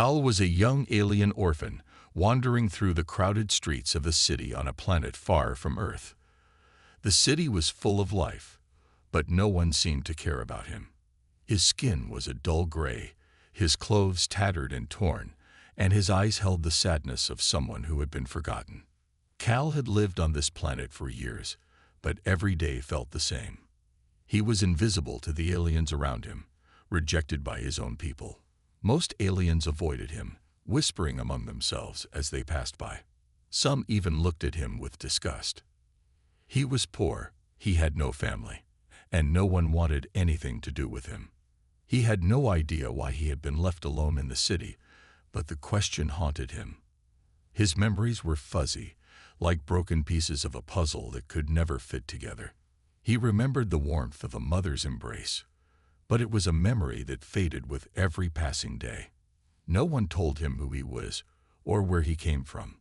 Cal was a young alien orphan wandering through the crowded streets of a city on a planet far from Earth. The city was full of life, but no one seemed to care about him. His skin was a dull gray, his clothes tattered and torn, and his eyes held the sadness of someone who had been forgotten. Cal had lived on this planet for years, but every day felt the same. He was invisible to the aliens around him, rejected by his own people. Most aliens avoided him, whispering among themselves as they passed by. Some even looked at him with disgust. He was poor, he had no family, and no one wanted anything to do with him. He had no idea why he had been left alone in the city, but the question haunted him. His memories were fuzzy, like broken pieces of a puzzle that could never fit together. He remembered the warmth of a mother's embrace, but it was a memory that faded with every passing day. No one told him who he was or where he came from.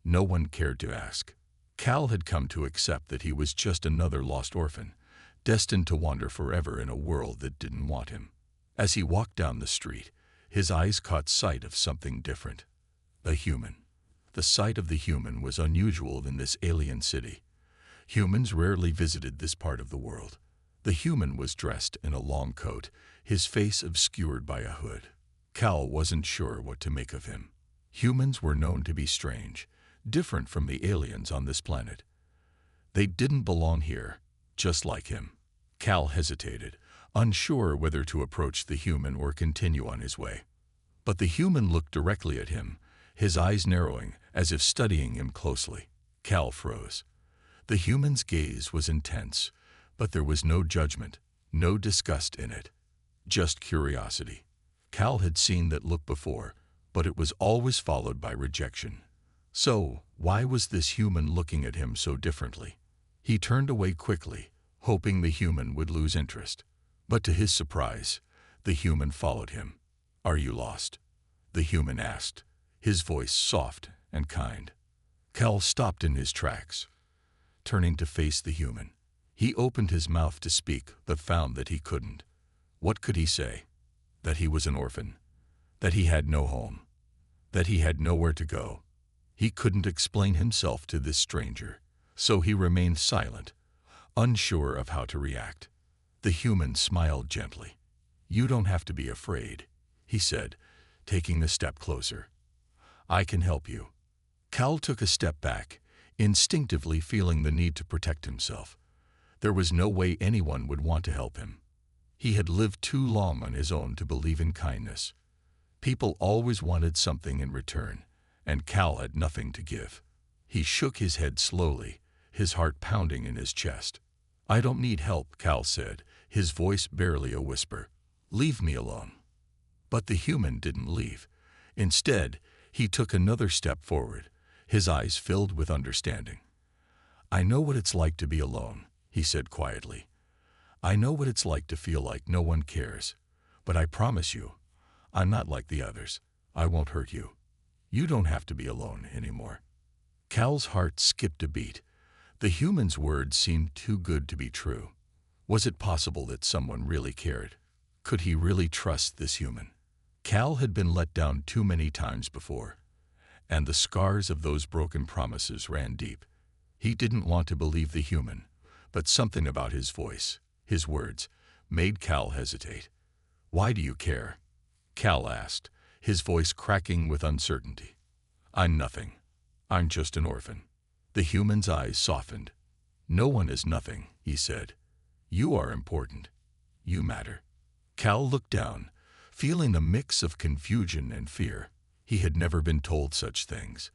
No one cared to ask. Cal had come to accept that he was just another lost orphan, destined to wander forever in a world that didn't want him. As he walked down the street, his eyes caught sight of something different. A human. The sight of the human was unusual in this alien city. Humans rarely visited this part of the world. The human was dressed in a long coat, his face obscured by a hood. Cal wasn't sure what to make of him. Humans were known to be strange, different from the aliens on this planet. They didn't belong here, just like him. Cal hesitated, unsure whether to approach the human or continue on his way. But the human looked directly at him, his eyes narrowing as if studying him closely. Cal froze. The human's gaze was intense, but there was no judgment, no disgust in it, just curiosity. Cal had seen that look before, but it was always followed by rejection. So, why was this human looking at him so differently? He turned away quickly, hoping the human would lose interest. But to his surprise, the human followed him. "Are you lost?" the human asked, his voice soft and kind. Cal stopped in his tracks, turning to face the human. He opened his mouth to speak, but found that he couldn't. What could he say? That he was an orphan, that he had no home, that he had nowhere to go. He couldn't explain himself to this stranger, so he remained silent, unsure of how to react. The human smiled gently. "You don't have to be afraid," he said, taking a step closer. "I can help you." Cal took a step back, instinctively feeling the need to protect himself. There was no way anyone would want to help him. He had lived too long on his own to believe in kindness. People always wanted something in return, and Cal had nothing to give. He shook his head slowly, his heart pounding in his chest. "I don't need help," Cal said, his voice barely a whisper. "Leave me alone." But the human didn't leave. Instead, he took another step forward, his eyes filled with understanding. "I know what it's like to be alone," he said quietly. "I know what it's like to feel like no one cares. But I promise you, I'm not like the others. I won't hurt you. You don't have to be alone anymore." Cal's heart skipped a beat. The human's words seemed too good to be true. Was it possible that someone really cared? Could he really trust this human? Cal had been let down too many times before, and the scars of those broken promises ran deep. He didn't want to believe the human, but something about his voice, his words, made Cal hesitate. "Why do you care?" Cal asked, his voice cracking with uncertainty. "I'm nothing. I'm just an orphan." The human's eyes softened. "No one is nothing," he said. "You are important. You matter." Cal looked down, feeling a mix of confusion and fear. He had never been told such things.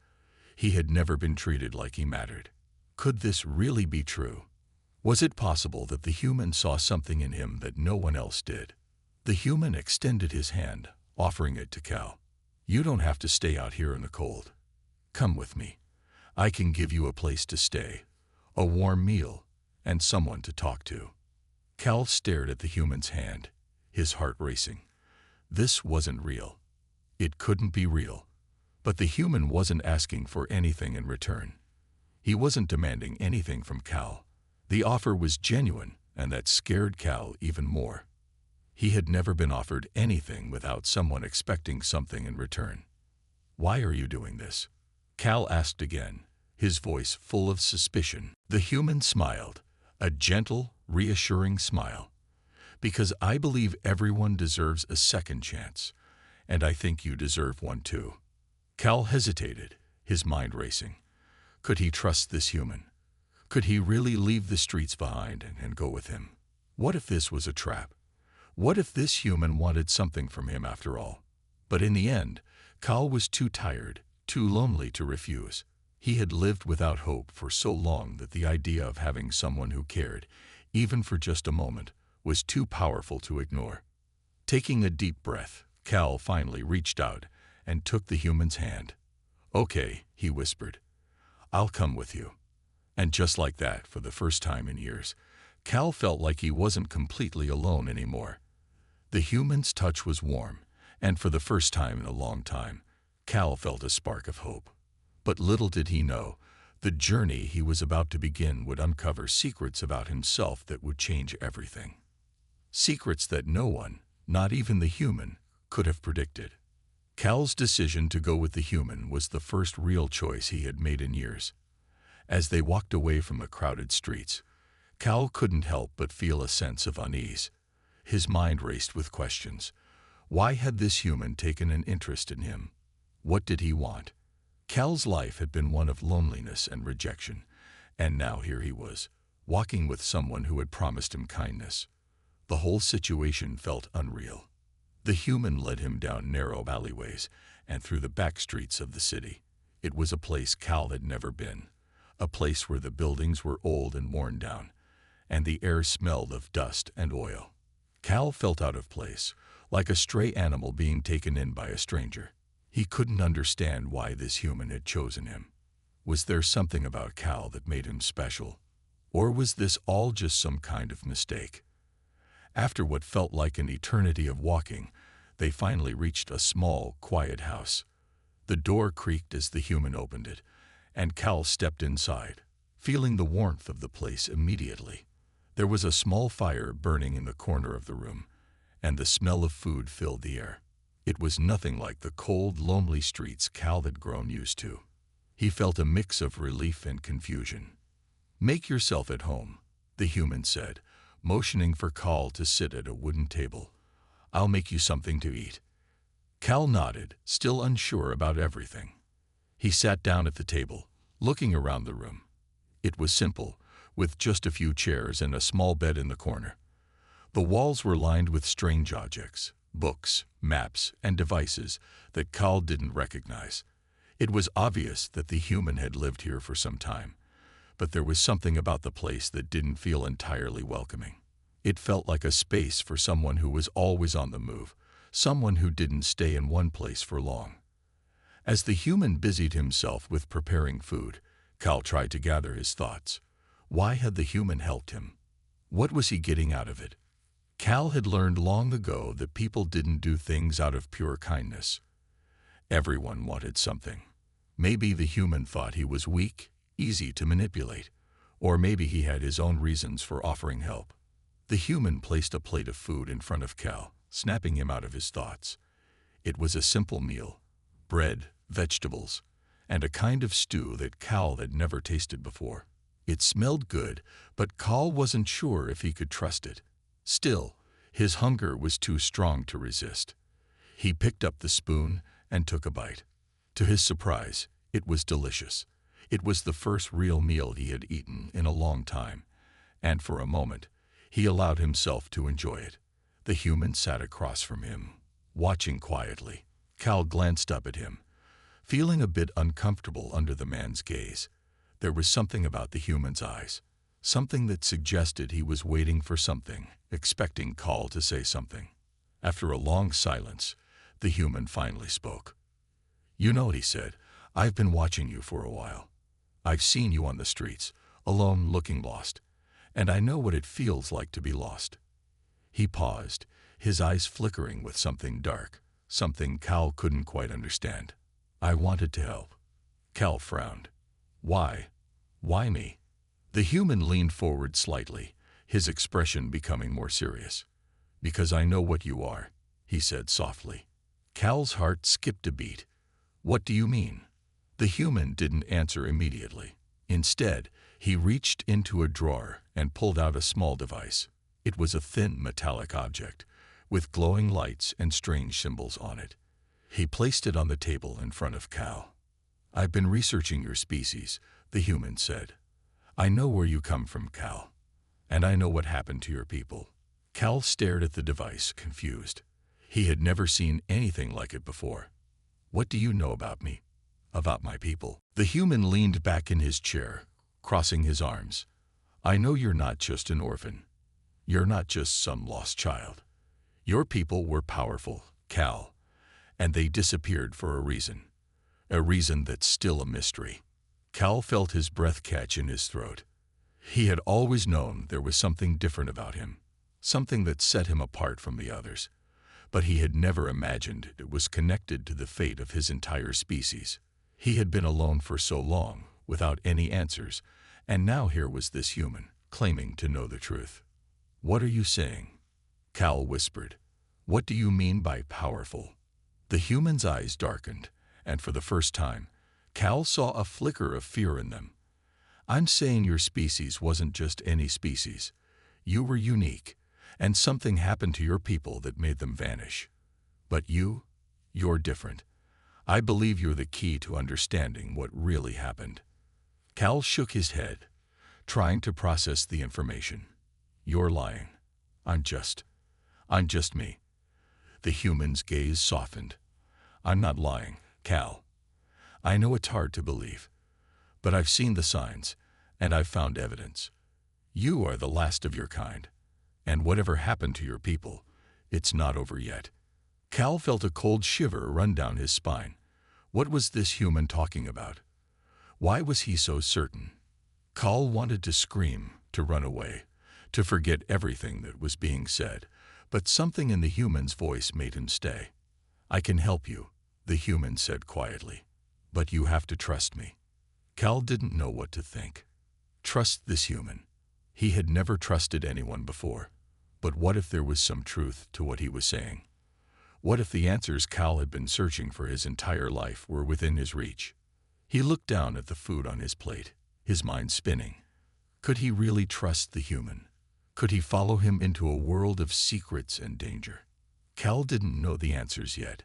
He had never been treated like he mattered. Could this really be true? Was it possible that the human saw something in him that no one else did? The human extended his hand, offering it to Cal. "You don't have to stay out here in the cold. Come with me. I can give you a place to stay, a warm meal, and someone to talk to." Cal stared at the human's hand, his heart racing. This wasn't real. It couldn't be real. But the human wasn't asking for anything in return. He wasn't demanding anything from Cal. The offer was genuine, and that scared Cal even more. He had never been offered anything without someone expecting something in return. "Why are you doing this?" Cal asked again, his voice full of suspicion. The human smiled, a gentle, reassuring smile. "Because I believe everyone deserves a second chance, and I think you deserve one too." Cal hesitated, his mind racing. Could he trust this human? Could he really leave the streets behind and go with him? What if this was a trap? What if this human wanted something from him after all? But in the end, Cal was too tired, too lonely to refuse. He had lived without hope for so long that the idea of having someone who cared, even for just a moment, was too powerful to ignore. Taking a deep breath, Cal finally reached out and took the human's hand. "Okay," he whispered. "I'll come with you." And just like that, for the first time in years, Cal felt like he wasn't completely alone anymore. The human's touch was warm, and for the first time in a long time, Cal felt a spark of hope. But little did he know, the journey he was about to begin would uncover secrets about himself that would change everything. Secrets that no one, not even the human, could have predicted. Cal's decision to go with the human was the first real choice he had made in years. As they walked away from the crowded streets, Cal couldn't help but feel a sense of unease. His mind raced with questions. Why had this human taken an interest in him? What did he want? Cal's life had been one of loneliness and rejection, and now here he was, walking with someone who had promised him kindness. The whole situation felt unreal. The human led him down narrow alleyways and through the back streets of the city. It was a place Cal had never been, a place where the buildings were old and worn down, and the air smelled of dust and oil. Cal felt out of place, like a stray animal being taken in by a stranger. He couldn't understand why this human had chosen him. Was there something about Cal that made him special? Or was this all just some kind of mistake? After what felt like an eternity of walking, they finally reached a small, quiet house. The door creaked as the human opened it, and Cal stepped inside, feeling the warmth of the place immediately. There was a small fire burning in the corner of the room, and the smell of food filled the air. It was nothing like the cold, lonely streets Cal had grown used to. He felt a mix of relief and confusion. "Make yourself at home," the human said, motioning for Cal to sit at a wooden table. "I'll make you something to eat." Cal nodded, still unsure about everything. He sat down at the table, looking around the room. It was simple, with just a few chairs and a small bed in the corner. The walls were lined with strange objects, books, maps, and devices that Cal didn't recognize. It was obvious that the human had lived here for some time, but there was something about the place that didn't feel entirely welcoming. It felt like a space for someone who was always on the move, someone who didn't stay in one place for long. As the human busied himself with preparing food, Cal tried to gather his thoughts. Why had the human helped him? What was he getting out of it? Cal had learned long ago that people didn't do things out of pure kindness. Everyone wanted something. Maybe the human thought he was weak, easy to manipulate, or maybe he had his own reasons for offering help. The human placed a plate of food in front of Cal, snapping him out of his thoughts. It was a simple meal: bread, vegetables, and a kind of stew that Cal had never tasted before. It smelled good, but Cal wasn't sure if he could trust it. Still, his hunger was too strong to resist. He picked up the spoon and took a bite. To his surprise, it was delicious. It was the first real meal he had eaten in a long time, and for a moment, he allowed himself to enjoy it. The human sat across from him, watching quietly. Cal glanced up at him, feeling a bit uncomfortable under the man's gaze. There was something about the human's eyes, something that suggested he was waiting for something, expecting Cal to say something. After a long silence, the human finally spoke. "You know," he said, "I've been watching you for a while. I've seen you on the streets, alone, looking lost, and I know what it feels like to be lost." He paused, his eyes flickering with something dark, something Cal couldn't quite understand. "I wanted to help." Cal frowned. "Why? Why me?" The human leaned forward slightly, his expression becoming more serious. "Because I know what you are," he said softly. Cal's heart skipped a beat. "What do you mean?" The human didn't answer immediately. Instead, he reached into a drawer and pulled out a small device. It was a thin metallic object, with glowing lights and strange symbols on it. He placed it on the table in front of Cal. "I've been researching your species," the human said. "I know where you come from, Cal, and I know what happened to your people." Cal stared at the device, confused. He had never seen anything like it before. "What do you know about me? About my people?" The human leaned back in his chair, crossing his arms. "I know you're not just an orphan. You're not just some lost child. Your people were powerful, Cal, and they disappeared for a reason that's still a mystery." Cal felt his breath catch in his throat. He had always known there was something different about him, something that set him apart from the others, but he had never imagined it was connected to the fate of his entire species. He had been alone for so long, without any answers, and now here was this human, claiming to know the truth. "What are you saying?" Cal whispered. "What do you mean by powerful?" The human's eyes darkened, and for the first time, Cal saw a flicker of fear in them. "I'm saying your species wasn't just any species. You were unique, and something happened to your people that made them vanish. But you're different. I believe you're the key to understanding what really happened." Cal shook his head, trying to process the information. "You're lying. I'm just me." The human's gaze softened. "I'm not lying, Cal. I know it's hard to believe, but I've seen the signs, and I've found evidence. You are the last of your kind, and whatever happened to your people, it's not over yet." Cal felt a cold shiver run down his spine. What was this human talking about? Why was he so certain? Cal wanted to scream, to run away, to forget everything that was being said, but something in the human's voice made him stay. "I can help you," the human said quietly, "but you have to trust me." Cal didn't know what to think. Trust this human. He had never trusted anyone before. But what if there was some truth to what he was saying? What if the answers Cal had been searching for his entire life were within his reach? He looked down at the food on his plate, his mind spinning. Could he really trust the human? Could he follow him into a world of secrets and danger? Cal didn't know the answers yet,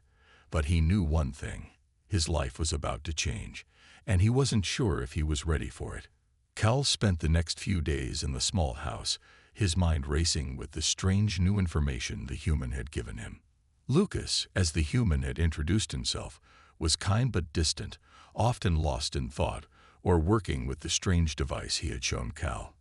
but he knew one thing. His life was about to change, and he wasn't sure if he was ready for it. Cal spent the next few days in the small house, his mind racing with the strange new information the human had given him. Lucas, as the human had introduced himself, was kind but distant, often lost in thought, or working with the strange device he had shown Cal.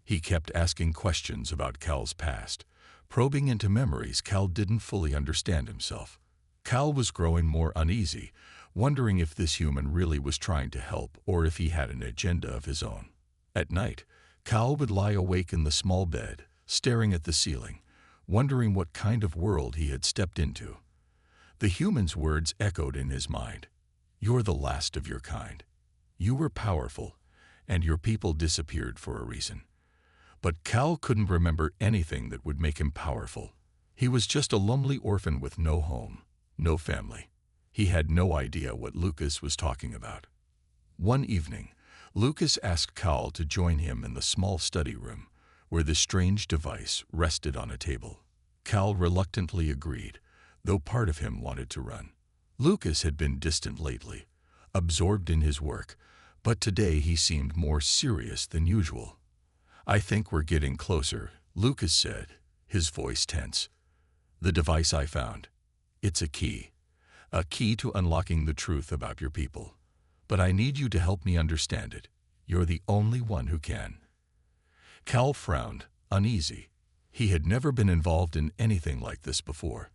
He kept asking questions about Cal's past, probing into memories Cal didn't fully understand himself. Cal was growing more uneasy, wondering if this human really was trying to help or if he had an agenda of his own. At night, Cal would lie awake in the small bed, staring at the ceiling, wondering what kind of world he had stepped into. The human's words echoed in his mind. "You're the last of your kind. You were powerful, and your people disappeared for a reason." But Cal couldn't remember anything that would make him powerful. He was just a lonely orphan with no home, no family. He had no idea what Lucas was talking about. One evening, Lucas asked Cal to join him in the small study room, where the strange device rested on a table. Cal reluctantly agreed, though part of him wanted to run. Lucas had been distant lately, absorbed in his work, but today he seemed more serious than usual. "I think we're getting closer," Lucas said, his voice tense. "The device I found. It's a key to unlocking the truth about your people. But I need you to help me understand it. You're the only one who can." Cal frowned, uneasy. He had never been involved in anything like this before.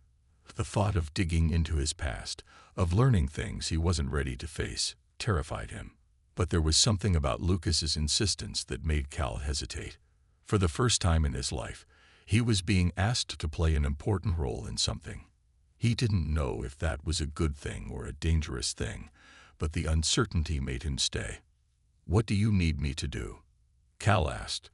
The thought of digging into his past, of learning things he wasn't ready to face, terrified him. But there was something about Lucas's insistence that made Cal hesitate. For the first time in his life, he was being asked to play an important role in something. He didn't know if that was a good thing or a dangerous thing, but the uncertainty made him stay. "What do you need me to do?" Cal asked,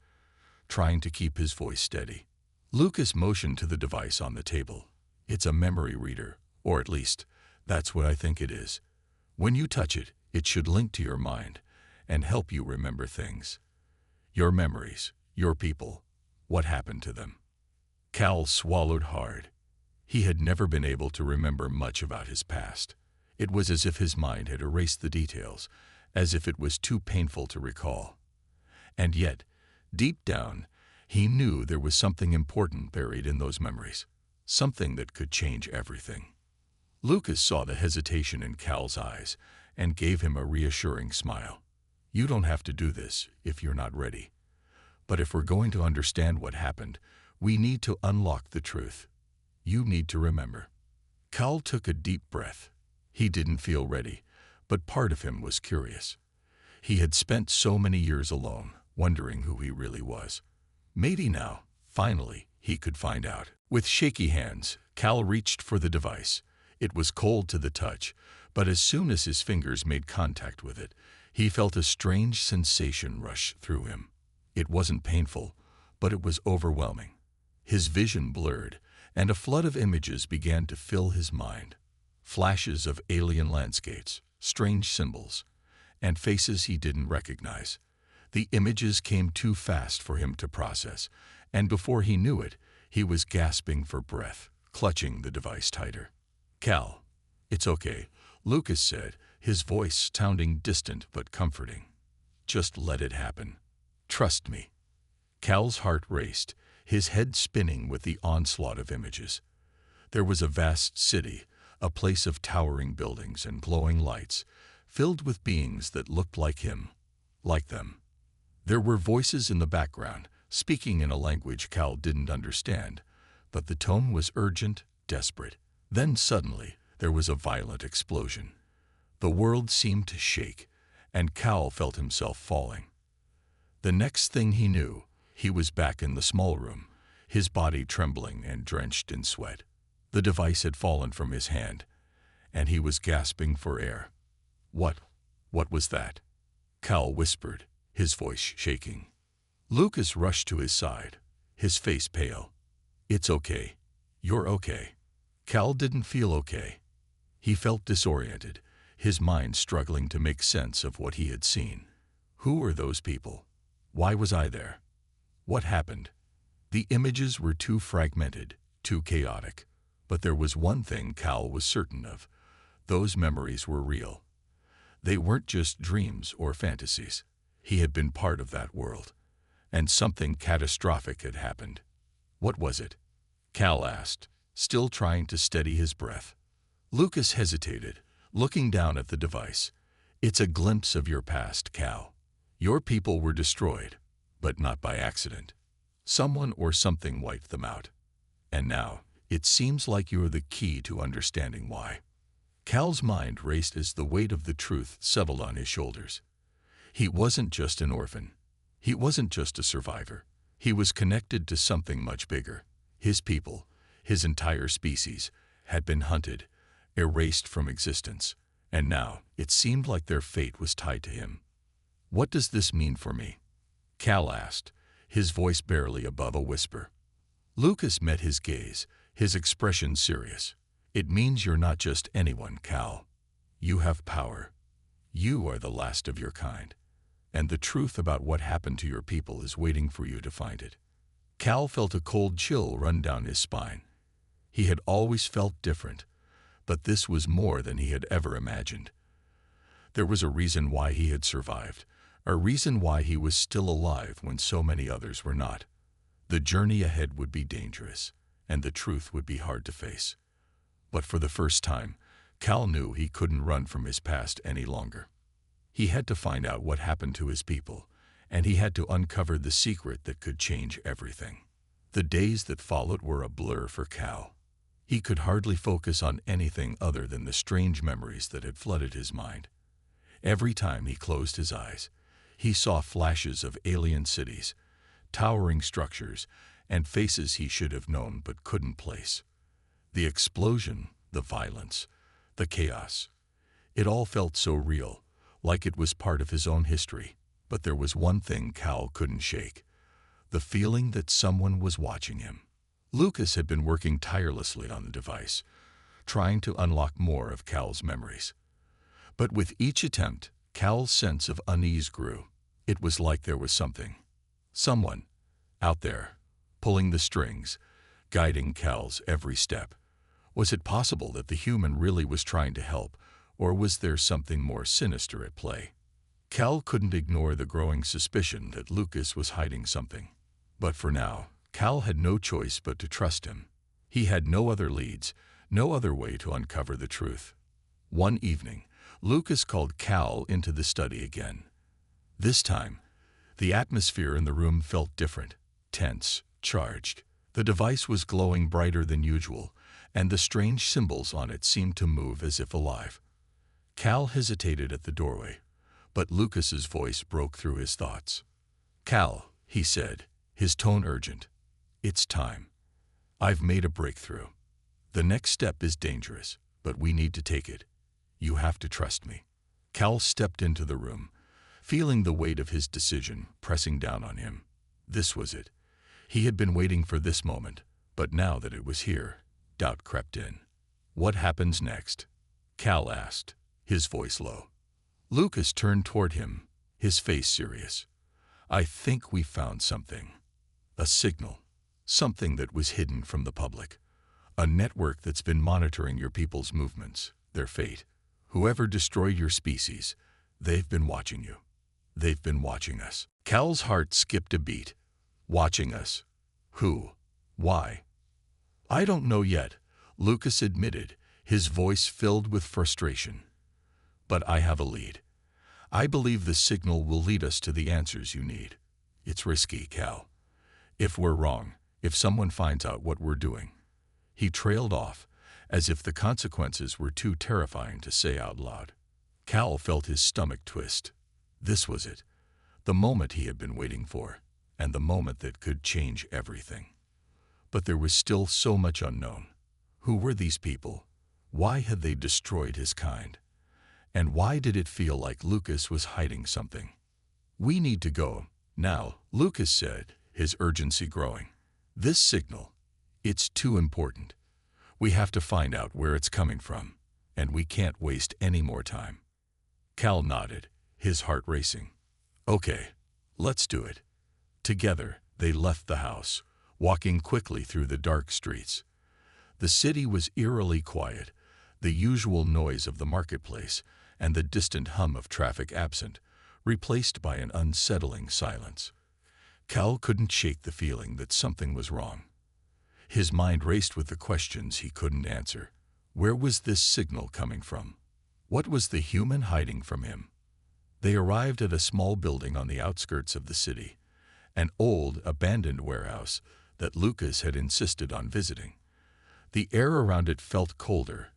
trying to keep his voice steady. Lucas motioned to the device on the table. It's a memory reader, or at least, that's what I think it is. When you touch it, it should link to your mind and help you remember things. Your memories, your people, what happened to them. Cal swallowed hard. He had never been able to remember much about his past. It was as if his mind had erased the details, as if it was too painful to recall. And yet, deep down, he knew there was something important buried in those memories, something that could change everything. Lucas saw the hesitation in Cal's eyes and gave him a reassuring smile. You don't have to do this if you're not ready. But if we're going to understand what happened, we need to unlock the truth. You need to remember. Cal took a deep breath. He didn't feel ready, but part of him was curious. He had spent so many years alone, wondering who he really was. Maybe now, finally, he could find out. With shaky hands, Cal reached for the device. It was cold to the touch, but as soon as his fingers made contact with it, he felt a strange sensation rush through him. It wasn't painful, but it was overwhelming. His vision blurred, and a flood of images began to fill his mind. Flashes of alien landscapes, strange symbols, and faces he didn't recognize. The images came too fast for him to process, and before he knew it, he was gasping for breath, clutching the device tighter. Cal, it's okay, Lucas said, his voice sounding distant but comforting. Just let it happen. Trust me. Cal's heart raced, his head spinning with the onslaught of images. There was a vast city, a place of towering buildings and glowing lights, filled with beings that looked like him, like them. There were voices in the background, speaking in a language Cal didn't understand, but the tone was urgent, desperate. Then suddenly, there was a violent explosion. The world seemed to shake, and Cal felt himself falling. The next thing he knew, he was back in the small room, his body trembling and drenched in sweat. The device had fallen from his hand, and he was gasping for air. What was that? Cal whispered, his voice shaking. Lucas rushed to his side, his face pale. It's okay. You're okay. Cal didn't feel okay. He felt disoriented, his mind struggling to make sense of what he had seen. Who were those people? Why was I there? What happened? The images were too fragmented, too chaotic. But there was one thing Cal was certain of. Those memories were real. They weren't just dreams or fantasies. He had been part of that world. And something catastrophic had happened. What was it? Cal asked, still trying to steady his breath. Lucas hesitated, looking down at the device. It's a glimpse of your past, Cal. Your people were destroyed, but not by accident. Someone or something wiped them out. And now, it seems like you're the key to understanding why. Cal's mind raced as the weight of the truth settled on his shoulders. He wasn't just an orphan. He wasn't just a survivor. He was connected to something much bigger. His people, his entire species, had been hunted, erased from existence, and now it seemed like their fate was tied to him. What does this mean for me? Cal asked, his voice barely above a whisper. Lucas met his gaze, his expression serious. It means you're not just anyone, Cal. You have power. You are the last of your kind. And the truth about what happened to your people is waiting for you to find it. Cal felt a cold chill run down his spine. He had always felt different, but this was more than he had ever imagined. There was a reason why he had survived, a reason why he was still alive when so many others were not. The journey ahead would be dangerous, and the truth would be hard to face. But for the first time, Cal knew he couldn't run from his past any longer. He had to find out what happened to his people, and he had to uncover the secret that could change everything. The days that followed were a blur for Cal. He could hardly focus on anything other than the strange memories that had flooded his mind. Every time he closed his eyes, he saw flashes of alien cities, towering structures, and faces he should have known but couldn't place. The explosion, the violence, the chaos. It all felt so real, like it was part of his own history. But there was one thing Cal couldn't shake, the feeling that someone was watching him. Lucas had been working tirelessly on the device, trying to unlock more of Cal's memories. But with each attempt, Cal's sense of unease grew. It was like there was someone, out there, pulling the strings, guiding Cal's every step. Was it possible that the human really was trying to help, or was there something more sinister at play? Cal couldn't ignore the growing suspicion that Lucas was hiding something. But for now, Cal had no choice but to trust him. He had no other leads, no other way to uncover the truth. One evening, Lucas called Cal into the study again. This time, the atmosphere in the room felt different, tense, charged. The device was glowing brighter than usual, and the strange symbols on it seemed to move as if alive. Cal hesitated at the doorway, but Lucas's voice broke through his thoughts. "Cal," he said, his tone urgent, "it's time. I've made a breakthrough. The next step is dangerous, but we need to take it. You have to trust me." Cal stepped into the room, feeling the weight of his decision pressing down on him. This was it. He had been waiting for this moment, but now that it was here, doubt crept in. "What happens next?" Cal asked, his voice low. Lucas turned toward him, his face serious. "I think we found something. A signal. Something that was hidden from the public. A network that's been monitoring your people's movements, their fate. Whoever destroyed your species, they've been watching you. They've been watching us." Cal's heart skipped a beat. Watching us? Who? Why? "I don't know yet," Lucas admitted, his voice filled with frustration. "But I have a lead. I believe the signal will lead us to the answers you need. It's risky, Cal. If we're wrong, if someone finds out what we're doing." He trailed off, as if the consequences were too terrifying to say out loud. Cal felt his stomach twist. This was it, the moment he had been waiting for, and the moment that could change everything. But there was still so much unknown. Who were these people? Why had they destroyed his kind? And why did it feel like Lucas was hiding something? "We need to go, now," Lucas said, his urgency growing. "This signal, it's too important. We have to find out where it's coming from, and we can't waste any more time." Cal nodded, his heart racing. "Okay, let's do it." Together, they left the house, walking quickly through the dark streets. The city was eerily quiet, the usual noise of the marketplace and the distant hum of traffic absent, replaced by an unsettling silence. Cal couldn't shake the feeling that something was wrong. His mind raced with the questions he couldn't answer. Where was this signal coming from? What was the human hiding from him? They arrived at a small building on the outskirts of the city, an old, abandoned warehouse that Lucas had insisted on visiting. The air around it felt colder,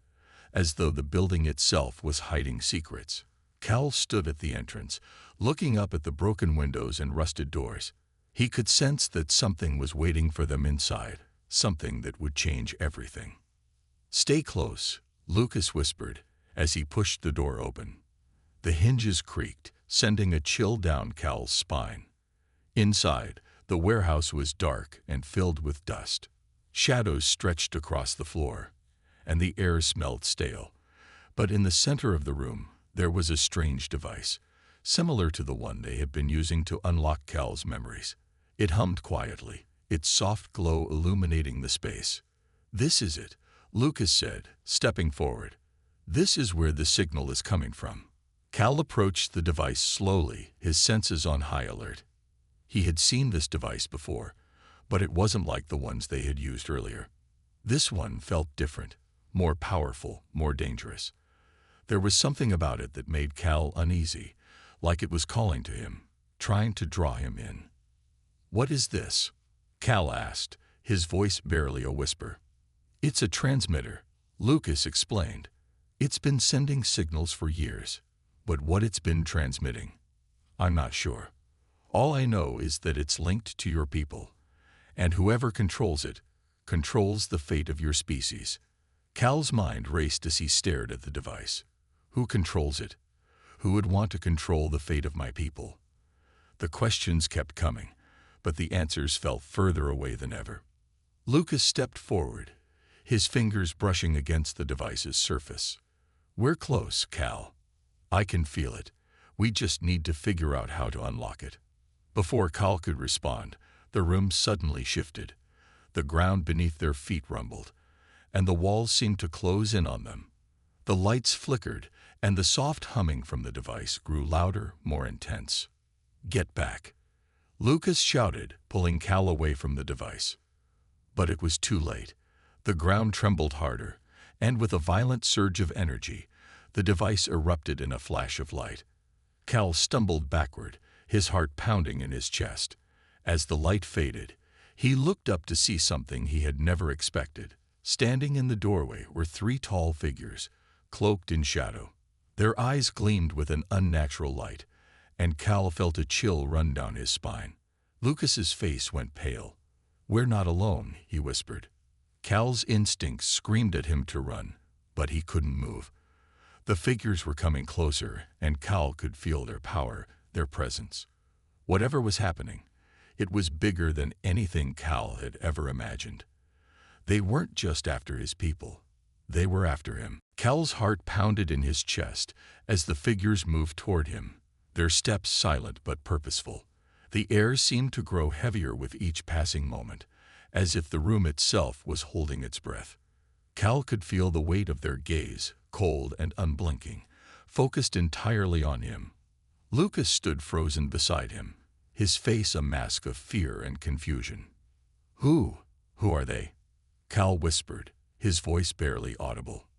as though the building itself was hiding secrets. Cal stood at the entrance, looking up at the broken windows and rusted doors. He could sense that something was waiting for them inside, something that would change everything. "Stay close," Lucas whispered as he pushed the door open. The hinges creaked, sending a chill down Cal's spine. Inside, the warehouse was dark and filled with dust. Shadows stretched across the floor, and the air smelled stale. But in the center of the room, there was a strange device, similar to the one they had been using to unlock Cal's memories. It hummed quietly, its soft glow illuminating the space. "This is it," Lucas said, stepping forward. "This is where the signal is coming from." Cal approached the device slowly, his senses on high alert. He had seen this device before, but it wasn't like the ones they had used earlier. This one felt different, more powerful, more dangerous. There was something about it that made Cal uneasy, like it was calling to him, trying to draw him in. "What is this?" Cal asked, his voice barely a whisper. "It's a transmitter," Lucas explained. "It's been sending signals for years, but what it's been transmitting, I'm not sure. All I know is that it's linked to your people, and whoever controls it, controls the fate of your species." Cal's mind raced as he stared at the device. Who controls it? Who would want to control the fate of my people? The questions kept coming, but the answers felt further away than ever. Lucas stepped forward, his fingers brushing against the device's surface. "We're close, Cal. I can feel it. We just need to figure out how to unlock it." Before Cal could respond, the room suddenly shifted. The ground beneath their feet rumbled, and the walls seemed to close in on them. The lights flickered, and the soft humming from the device grew louder, more intense. "Get back!" Lucas shouted, pulling Cal away from the device. But it was too late. The ground trembled harder, and with a violent surge of energy, the device erupted in a flash of light. Cal stumbled backward, his heart pounding in his chest. As the light faded, he looked up to see something he had never expected. Standing in the doorway were three tall figures, cloaked in shadow. Their eyes gleamed with an unnatural light, and Cal felt a chill run down his spine. Lucas's face went pale. "We're not alone," he whispered. Cal's instincts screamed at him to run, but he couldn't move. The figures were coming closer, and Cal could feel their power, their presence. Whatever was happening, it was bigger than anything Cal had ever imagined. They weren't just after his people. They were after him. Cal's heart pounded in his chest as the figures moved toward him, their steps silent but purposeful. The air seemed to grow heavier with each passing moment, as if the room itself was holding its breath. Cal could feel the weight of their gaze, cold and unblinking, focused entirely on him. Lucas stood frozen beside him, his face a mask of fear and confusion. Who are they?" Cal whispered, his voice barely audible.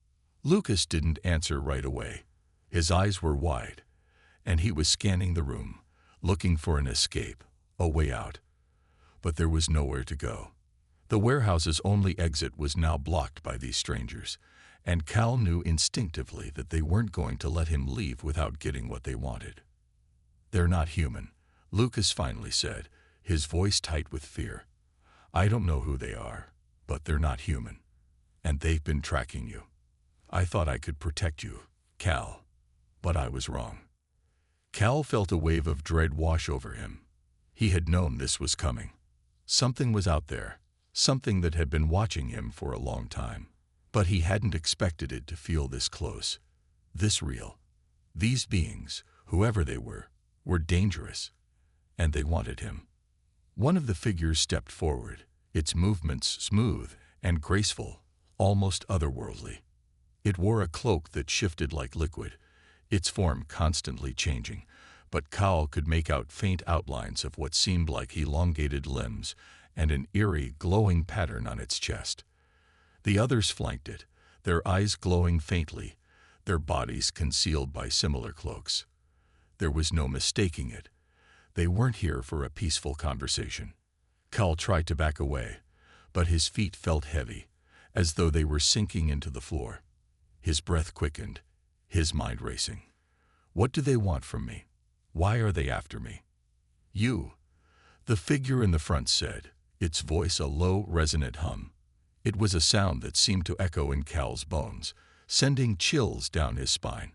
Lucas didn't answer right away. His eyes were wide, and he was scanning the room, looking for an escape, a way out. But there was nowhere to go. The warehouse's only exit was now blocked by these strangers, and Cal knew instinctively that they weren't going to let him leave without getting what they wanted. "They're not human," Lucas finally said, his voice tight with fear. "I don't know who they are, but they're not human, and they've been tracking you. I thought I could protect you, Cal, but I was wrong." Cal felt a wave of dread wash over him. He had known this was coming. Something was out there, something that had been watching him for a long time. But he hadn't expected it to feel this close, this real. These beings, whoever they were dangerous, and they wanted him. One of the figures stepped forward, its movements smooth and graceful, almost otherworldly. It wore a cloak that shifted like liquid, its form constantly changing, but Cal could make out faint outlines of what seemed like elongated limbs and an eerie, glowing pattern on its chest. The others flanked it, their eyes glowing faintly, their bodies concealed by similar cloaks. There was no mistaking it. They weren't here for a peaceful conversation. Cal tried to back away, but his feet felt heavy, as though they were sinking into the floor. His breath quickened, his mind racing. "What do they want from me? Why are they after me?" "You," the figure in the front said, its voice a low, resonant hum. It was a sound that seemed to echo in Cal's bones, sending chills down his spine.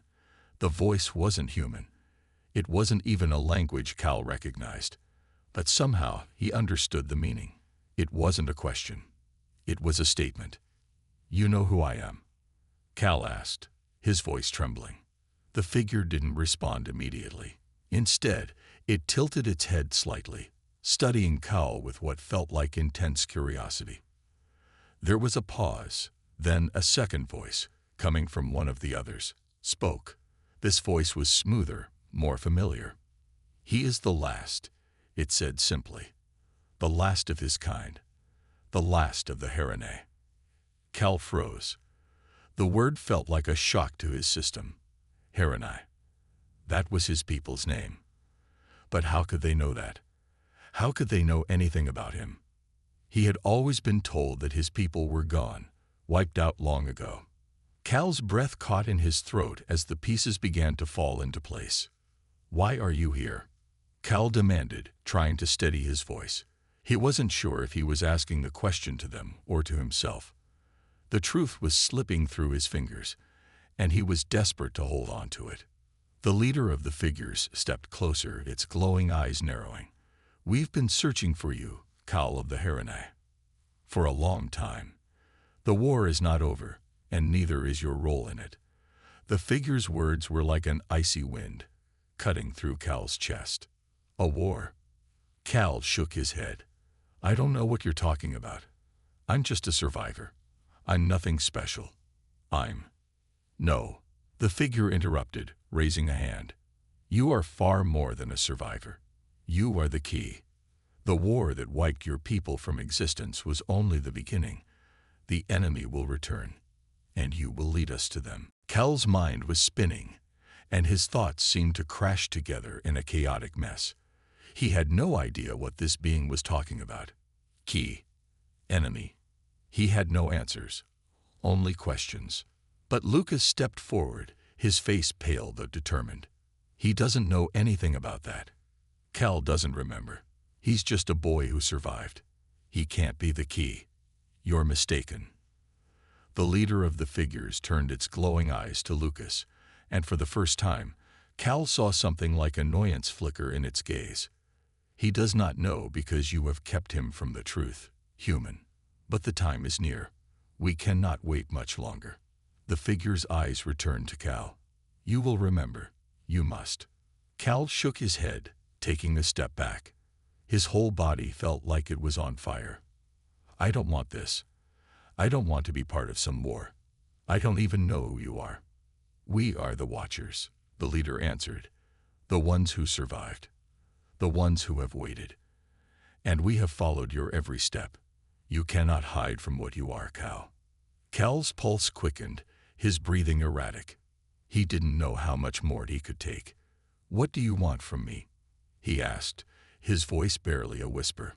The voice wasn't human. It wasn't even a language Cal recognized. But somehow he understood the meaning. It wasn't a question. It was a statement. "You know who I am?" Cal asked, his voice trembling. The figure didn't respond immediately. Instead, it tilted its head slightly, studying Cal with what felt like intense curiosity. There was a pause, then a second voice, coming from one of the others, spoke. This voice was smoother, more familiar. "He is the last," it said simply. "The last of his kind. The last of the Herinae." Cal froze. The word felt like a shock to his system. Herinae. That was his people's name. But how could they know that? How could they know anything about him? He had always been told that his people were gone, wiped out long ago. Cal's breath caught in his throat as the pieces began to fall into place. "Why are you here?" Cal demanded, trying to steady his voice. He wasn't sure if he was asking the question to them or to himself. The truth was slipping through his fingers, and he was desperate to hold on to it. The leader of the figures stepped closer, its glowing eyes narrowing. "We've been searching for you, Cal of the Herinae." For a long time. The war is not over, and neither is your role in it. The figure's words were like an icy wind, cutting through Cal's chest. A war? Cal shook his head. I don't know what you're talking about. I'm just a survivor. I'm nothing special. No. The figure interrupted, raising a hand. You are far more than a survivor. You are the key. The war that wiped your people from existence was only the beginning. The enemy will return, and you will lead us to them. Cal's mind was spinning, and his thoughts seemed to crash together in a chaotic mess. He had no idea what this being was talking about. Key. Enemy. He had no answers, only questions. But Lucas stepped forward, his face pale but determined. He doesn't know anything about that. Cal doesn't remember. He's just a boy who survived. He can't be the key. You're mistaken. The leader of the figures turned its glowing eyes to Lucas, and for the first time, Cal saw something like annoyance flicker in its gaze. He does not know because you have kept him from the truth, human. But the time is near. We cannot wait much longer. The figure's eyes returned to Cal. You will remember. You must. Cal shook his head, taking a step back. His whole body felt like it was on fire. I don't want this. I don't want to be part of some war. I don't even know who you are. We are the Watchers, the leader answered. The ones who survived. The ones who have waited. And we have followed your every step. You cannot hide from what you are, Cal. Cal's pulse quickened, his breathing erratic. He didn't know how much more he could take. What do you want from me? He asked, his voice barely a whisper.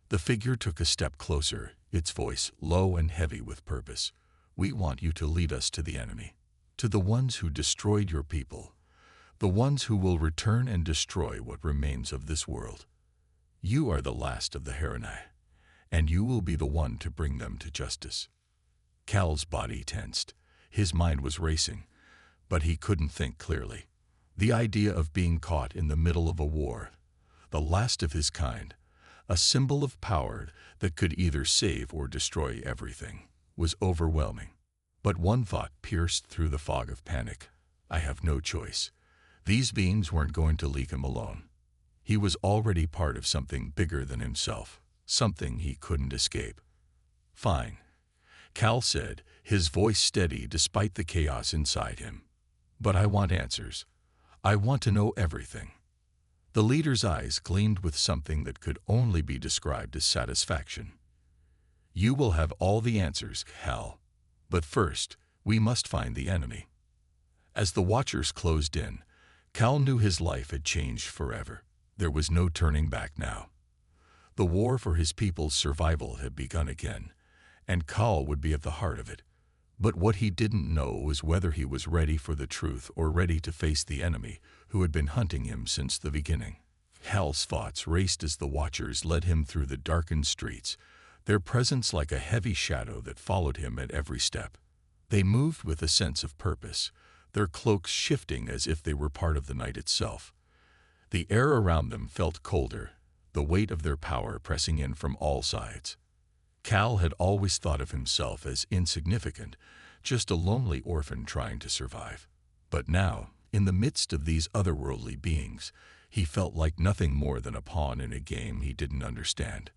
The figure took a step closer, its voice low and heavy with purpose. We want you to lead us to the enemy, to the ones who destroyed your people, the ones who will return and destroy what remains of this world. You are the last of the Haranai, and you will be the one to bring them to justice. Cal's body tensed. His mind was racing, but he couldn't think clearly. The idea of being caught in the middle of a war, the last of his kind, a symbol of power that could either save or destroy everything, was overwhelming. But one thought pierced through the fog of panic. I have no choice. These beings weren't going to leave him alone. He was already part of something bigger than himself, something he couldn't escape. Fine, Cal said, his voice steady despite the chaos inside him. But I want answers. I want to know everything. The leader's eyes gleamed with something that could only be described as satisfaction. You will have all the answers, Cal. But first, we must find the enemy. As the Watchers closed in, Cal knew his life had changed forever. There was no turning back now. The war for his people's survival had begun again, and Cal would be at the heart of it. But what he didn't know was whether he was ready for the truth or ready to face the enemy who had been hunting him since the beginning. Cal's thoughts raced as the Watchers led him through the darkened streets, their presence like a heavy shadow that followed him at every step. They moved with a sense of purpose, their cloaks shifting as if they were part of the night itself. The air around them felt colder, the weight of their power pressing in from all sides. Cal had always thought of himself as insignificant, just a lonely orphan trying to survive. But now, in the midst of these otherworldly beings, he felt like nothing more than a pawn in a game he didn't understand.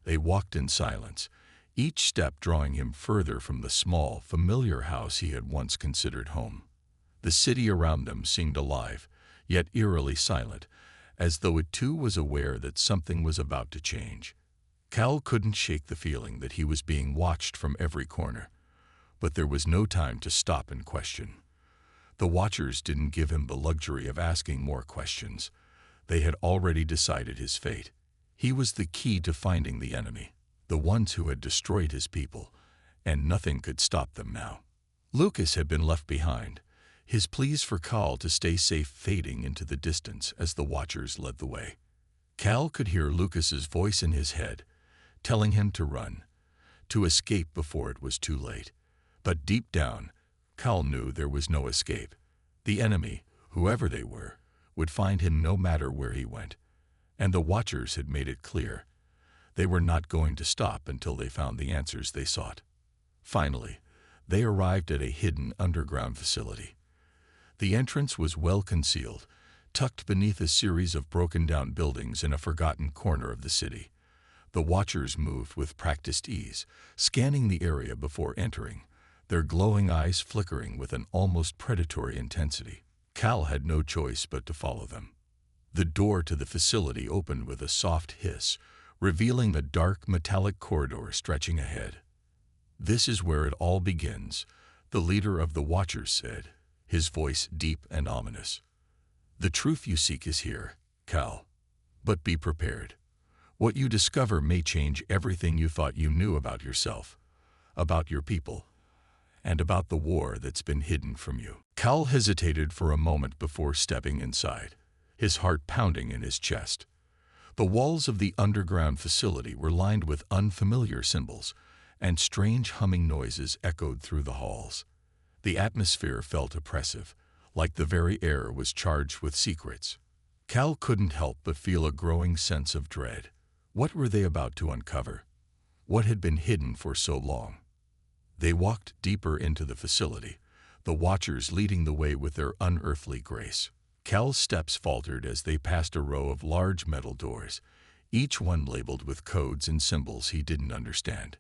They walked in silence, each step drawing him further from the small, familiar house he had once considered home. The city around them seemed alive, yet eerily silent, as though it too was aware that something was about to change. Cal couldn't shake the feeling that he was being watched from every corner, but there was no time to stop and question. The Watchers didn't give him the luxury of asking more questions. They had already decided his fate. He was the key to finding the enemy, the ones who had destroyed his people, and nothing could stop them now. Lucas had been left behind, his pleas for Cal to stay safe fading into the distance as the Watchers led the way. Cal could hear Lucas's voice in his head, telling him to run, to escape before it was too late. But deep down, Cal knew there was no escape. The enemy, whoever they were, would find him no matter where he went. And the Watchers had made it clear. They were not going to stop until they found the answers they sought. Finally, they arrived at a hidden underground facility. The entrance was well concealed, tucked beneath a series of broken-down buildings in a forgotten corner of the city. The Watchers moved with practiced ease, scanning the area before entering, their glowing eyes flickering with an almost predatory intensity. Cal had no choice but to follow them. The door to the facility opened with a soft hiss, revealing a dark metallic corridor stretching ahead. "This is where it all begins," the leader of the Watchers said, his voice deep and ominous. "The truth you seek is here, Cal. But be prepared. What you discover may change everything you thought you knew about yourself, about your people, and about the war that's been hidden from you." Cal hesitated for a moment before stepping inside, his heart pounding in his chest. The walls of the underground facility were lined with unfamiliar symbols, and strange humming noises echoed through the halls. The atmosphere felt oppressive, like the very air was charged with secrets. Cal couldn't help but feel a growing sense of dread. What were they about to uncover? What had been hidden for so long? They walked deeper into the facility, the Watchers leading the way with their unearthly grace. Cal's steps faltered as they passed a row of large metal doors, each one labeled with codes and symbols he didn't understand.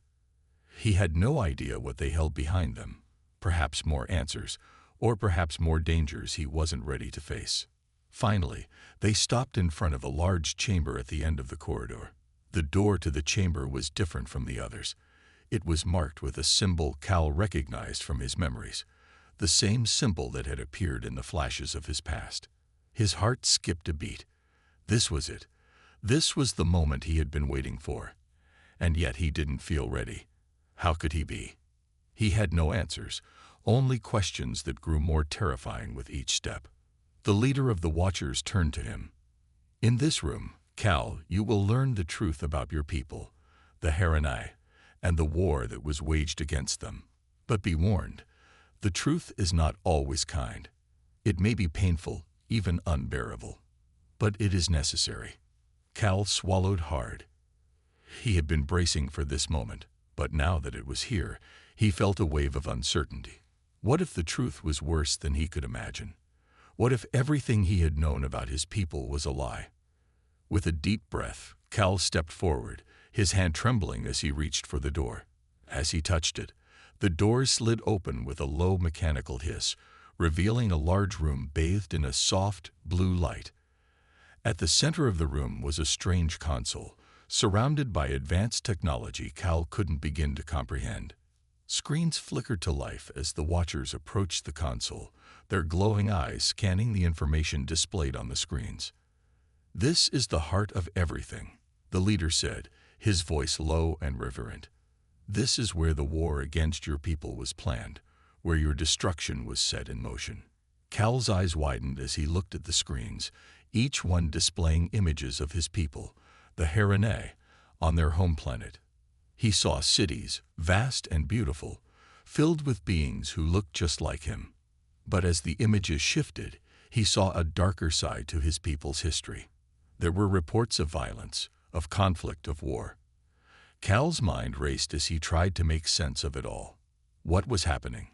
He had no idea what they held behind them, perhaps more answers, or perhaps more dangers he wasn't ready to face. Finally, they stopped in front of a large chamber at the end of the corridor. The door to the chamber was different from the others. It was marked with a symbol Cal recognized from his memories, the same symbol that had appeared in the flashes of his past. His heart skipped a beat. This was it. This was the moment he had been waiting for. And yet he didn't feel ready. How could he be? He had no answers, only questions that grew more terrifying with each step. The leader of the Watchers turned to him. "In this room, Cal, you will learn the truth about your people, the HFY, and the war that was waged against them. But be warned, the truth is not always kind. It may be painful, even unbearable. But it is necessary." Cal swallowed hard. He had been bracing for this moment, but now that it was here, he felt a wave of uncertainty. What if the truth was worse than he could imagine? What if everything he had known about his people was a lie? With a deep breath, Cal stepped forward, his hand trembling as he reached for the door. As he touched it, the door slid open with a low mechanical hiss, revealing a large room bathed in a soft, blue light. At the center of the room was a strange console, surrounded by advanced technology Cal couldn't begin to comprehend. Screens flickered to life as the Watchers approached the console, their glowing eyes scanning the information displayed on the screens. "This is the heart of everything," the leader said, his voice low and reverent. "This is where the war against your people was planned, where your destruction was set in motion." Cal's eyes widened as he looked at the screens, each one displaying images of his people, the HFY, on their home planet. He saw cities, vast and beautiful, filled with beings who looked just like him. But as the images shifted, he saw a darker side to his people's history. There were reports of violence, of conflict, of war. Cal's mind raced as he tried to make sense of it all. What was happening?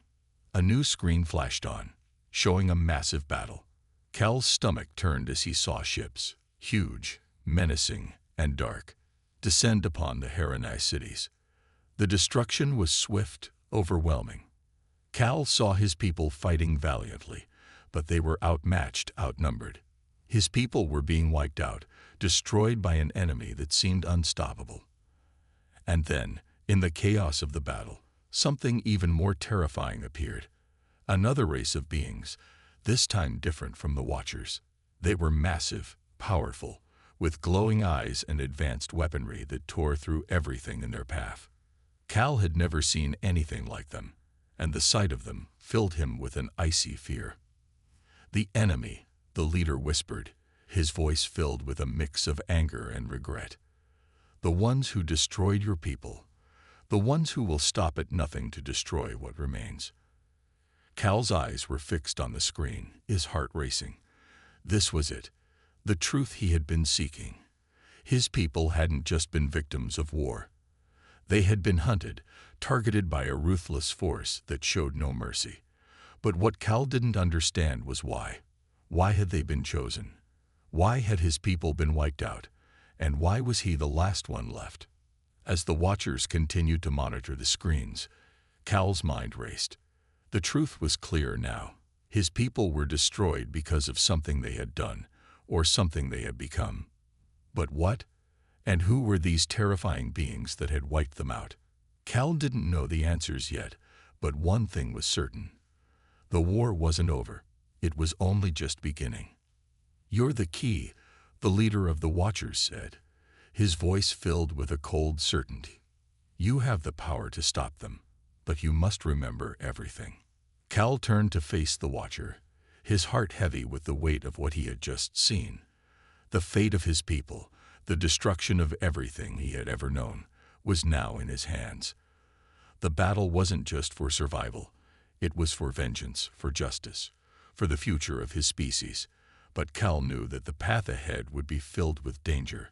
A new screen flashed on, showing a massive battle. Cal's stomach turned as he saw ships, huge, menacing, and dark, descend upon the HFY cities. The destruction was swift, overwhelming. Cal saw his people fighting valiantly, but they were outmatched, outnumbered. His people were being wiped out, destroyed by an enemy that seemed unstoppable. And then, in the chaos of the battle, something even more terrifying appeared. Another race of beings, this time different from the Watchers. They were massive, powerful, with glowing eyes and advanced weaponry that tore through everything in their path. Cal had never seen anything like them, and the sight of them filled him with an icy fear. "The enemy," the leader whispered, his voice filled with a mix of anger and regret. "The ones who destroyed your people, the ones who will stop at nothing to destroy what remains." Cal's eyes were fixed on the screen, his heart racing. This was it, the truth he had been seeking. His people hadn't just been victims of war. They had been hunted, targeted by a ruthless force that showed no mercy. But what Cal didn't understand was why. Why had they been chosen? Why had his people been wiped out? And why was he the last one left? As the Watchers continued to monitor the screens, Cal's mind raced. The truth was clear now. His people were destroyed because of something they had done, or something they had become. But what? And who were these terrifying beings that had wiped them out? Cal didn't know the answers yet, but one thing was certain. The war wasn't over. It was only just beginning. "You're the key," the leader of the Watchers said, his voice filled with a cold certainty. "You have the power to stop them, but you must remember everything." Cal turned to face the Watcher, his heart heavy with the weight of what he had just seen. The fate of his people, the destruction of everything he had ever known, was now in his hands. The battle wasn't just for survival. It was for vengeance, for justice, for the future of his species. But Cal knew that the path ahead would be filled with danger,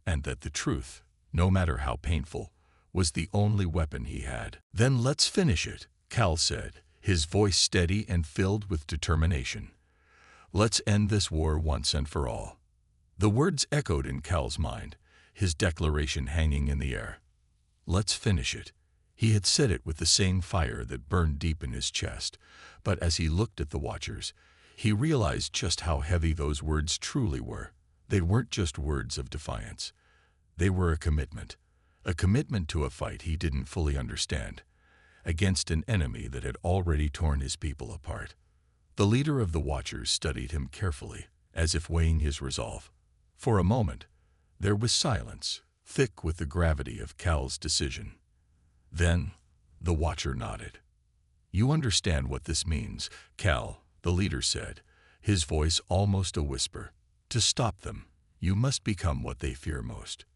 and that the truth, no matter how painful, was the only weapon he had. "Then let's finish it," Cal said, his voice steady and filled with determination. "Let's end this war once and for all." The words echoed in Cal's mind, his declaration hanging in the air. Let's finish it. He had said it with the same fire that burned deep in his chest, but as he looked at the Watchers, he realized just how heavy those words truly were. They weren't just words of defiance. They were a commitment to a fight he didn't fully understand, against an enemy that had already torn his people apart. The leader of the Watchers studied him carefully, as if weighing his resolve. For a moment, there was silence, thick with the gravity of Cal's decision. Then, the Watcher nodded. "You understand what this means, Cal," the leader said, his voice almost a whisper. "To stop them, you must become what they fear most.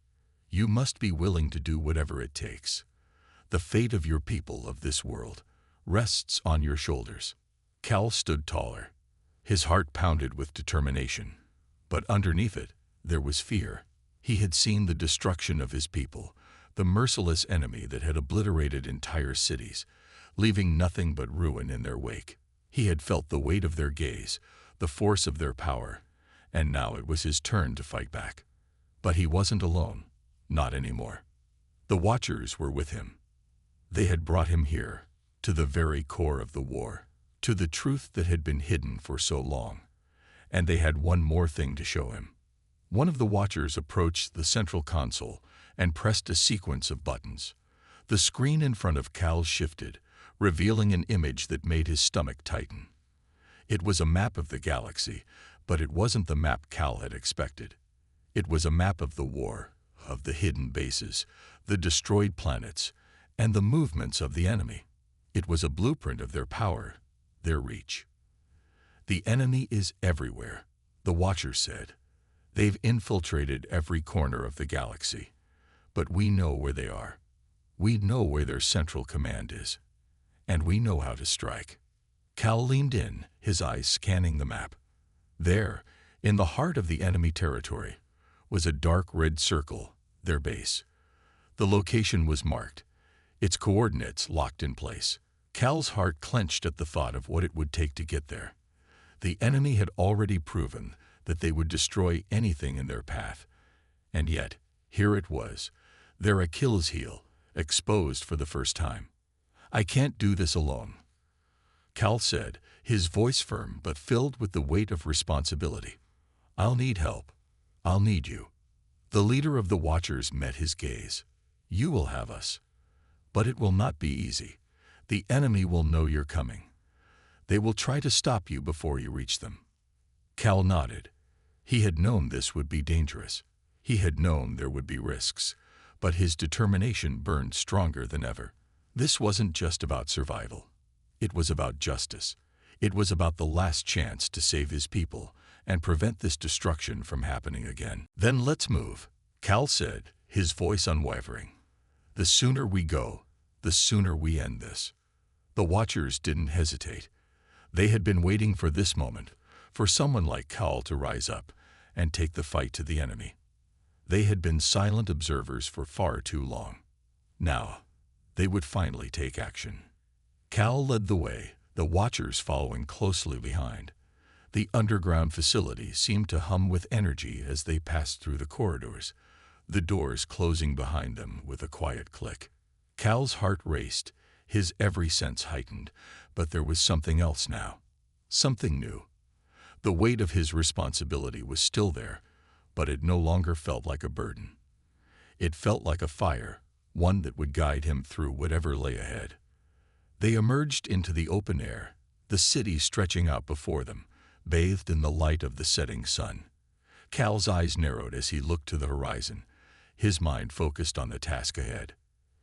You must be willing to do whatever it takes. The fate of your people of this world rests on your shoulders." Cal stood taller. His heart pounded with determination. But underneath it, there was fear. He had seen the destruction of his people, the merciless enemy that had obliterated entire cities, leaving nothing but ruin in their wake. He had felt the weight of their gaze, the force of their power, and now it was his turn to fight back. But he wasn't alone. Not anymore. The Watchers were with him. They had brought him here, to the very core of the war, to the truth that had been hidden for so long. And they had one more thing to show him. One of the Watchers approached the central console and pressed a sequence of buttons. The screen in front of Cal shifted, revealing an image that made his stomach tighten. It was a map of the galaxy, but it wasn't the map Cal had expected. It was a map of the war, of the hidden bases, the destroyed planets, and the movements of the enemy. It was a blueprint of their power, their reach. "The enemy is everywhere," the Watcher said. "They've infiltrated every corner of the galaxy. But we know where they are. We know where their central command is. And we know how to strike." Cal leaned in, his eyes scanning the map. There, in the heart of the enemy territory, was a dark red circle, their base. The location was marked, its coordinates locked in place. Cal's heart clenched at the thought of what it would take to get there. The enemy had already proven that they would destroy anything in their path. And yet, here it was, their Achilles heel, exposed for the first time. "I can't do this alone," Cal said, his voice firm but filled with the weight of responsibility. "I'll need help. I'll need you." The leader of the Watchers met his gaze. "You will have us. But it will not be easy. The enemy will know you're coming. They will try to stop you before you reach them." Cal nodded. He had known this would be dangerous. He had known there would be risks, but his determination burned stronger than ever. This wasn't just about survival. It was about justice. It was about the last chance to save his people and prevent this destruction from happening again. "Then let's move," Cal said, his voice unwavering. "The sooner we go, the sooner we end this." The Watchers didn't hesitate. They had been waiting for this moment, for someone like Cal to rise up and take the fight to the enemy. They had been silent observers for far too long. Now, they would finally take action. Cal led the way, the Watchers following closely behind. The underground facility seemed to hum with energy as they passed through the corridors, the doors closing behind them with a quiet click. Cal's heart raced, his every sense heightened, but there was something else now. Something new. The weight of his responsibility was still there, but it no longer felt like a burden. It felt like a fire, one that would guide him through whatever lay ahead. They emerged into the open air, the city stretching out before them, bathed in the light of the setting sun. Cal's eyes narrowed as he looked to the horizon, his mind focused on the task ahead.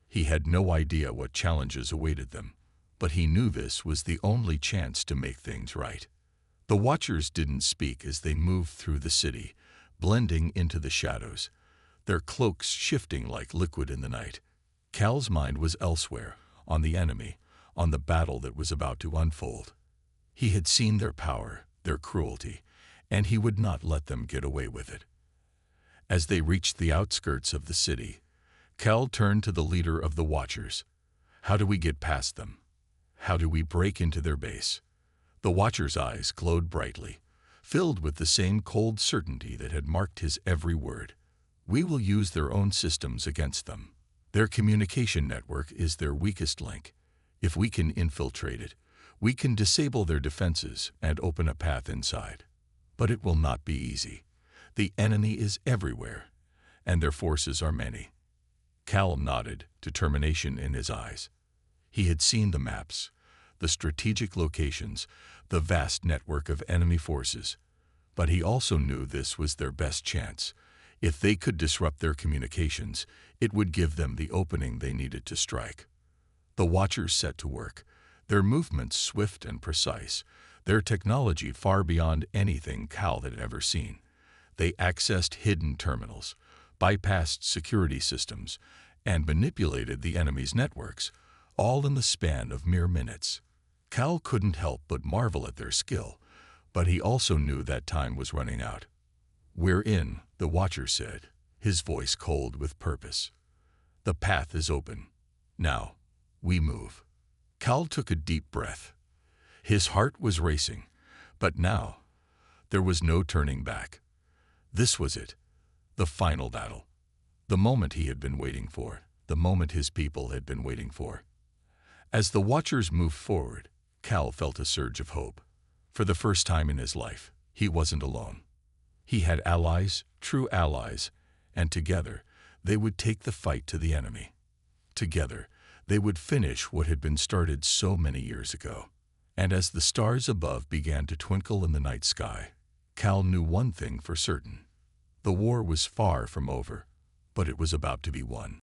He had no idea what challenges awaited them, but he knew this was the only chance to make things right. The Watchers didn't speak as they moved through the city, blending into the shadows, their cloaks shifting like liquid in the night. Cal's mind was elsewhere, on the enemy, on the battle that was about to unfold. He had seen their power, their cruelty, and he would not let them get away with it. As they reached the outskirts of the city, Cal turned to the leader of the Watchers. How do we get past them? How do we break into their base? The Watcher's eyes glowed brightly, filled with the same cold certainty that had marked his every word. We will use their own systems against them. Their communication network is their weakest link. If we can infiltrate it, we can disable their defenses and open a path inside. But it will not be easy. The enemy is everywhere, and their forces are many. Cal nodded, determination in his eyes. He had seen the maps, the strategic locations, the vast network of enemy forces. But he also knew this was their best chance. If they could disrupt their communications, it would give them the opening they needed to strike. The Watchers set to work, their movements swift and precise, their technology far beyond anything Cal had ever seen. They accessed hidden terminals, bypassed security systems, and manipulated the enemy's networks, all in the span of mere minutes. Cal couldn't help but marvel at their skill, but he also knew that time was running out. "We're in," the Watcher said, his voice cold with purpose. "The path is open. Now, we move." Cal took a deep breath. His heart was racing, but now there was no turning back. This was it, the final battle, the moment he had been waiting for, the moment his people had been waiting for. As the Watchers moved forward, Cal felt a surge of hope. For the first time in his life, he wasn't alone. He had allies, true allies, and together they would take the fight to the enemy. Together, they would finish what had been started so many years ago. And as the stars above began to twinkle in the night sky, Cal knew one thing for certain. The war was far from over, but it was about to be won.